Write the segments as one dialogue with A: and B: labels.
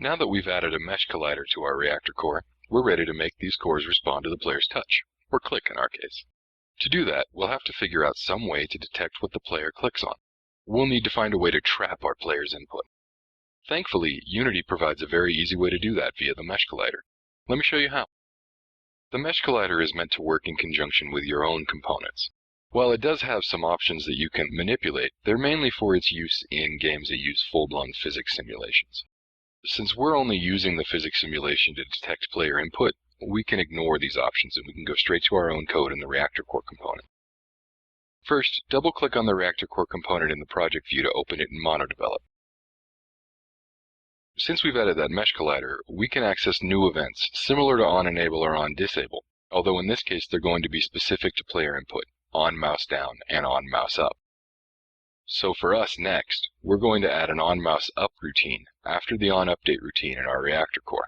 A: Now that we've added a mesh collider to our reactor core, we're ready to make these cores respond to the player's touch, or click in our case. To do that, we'll have to figure out some way to detect what the player clicks on. We'll need to find a way to trap our player's input. Thankfully, Unity provides a very easy way to do that via the mesh collider. Let me show you how. The mesh collider is meant to work in conjunction with your own components. While it does have some options that you can manipulate, they're mainly for its use in games that use full-blown physics simulations. Since we're only using the physics simulation to detect player input, we can ignore these options and we can go straight to our own code in the reactor core component. First, double-click on the reactor core component in the project view to open it in MonoDevelop. Since we've added that mesh collider, we can access new events similar to onEnable or onDisable, although in this case they're going to be specific to player input, on mouse down and on mouse up. So for us next, we're going to add an on mouse up routine after the on update routine in our reactor core.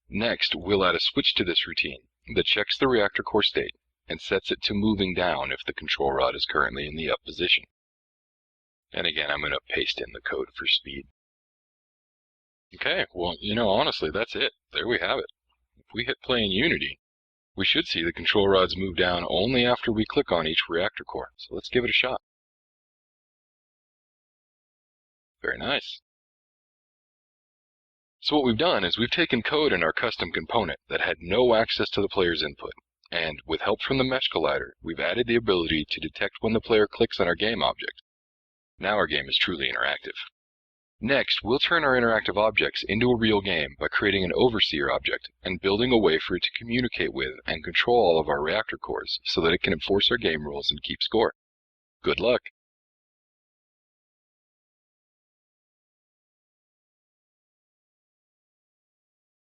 A: Next, we'll add a switch to this routine that checks the reactor core state and sets it to moving down if the control rod is currently in the up position. And again, I'm going to paste in the code for speed. Okay, well, honestly, that's it. There we have it. If we hit play in Unity, we should see the control rods move down only after we click on each reactor core. So let's give it a shot. Very nice. So what we've done is we've taken code in our custom component that had no access to the player's input. And with help from the mesh collider, we've added the ability to detect when the player clicks on our game object. Now our game is truly interactive. Next, we'll turn our interactive objects into a real game by creating an overseer object and building a way for it to communicate with and control all of our reactor cores so that it can enforce our game rules and keep score. Good luck!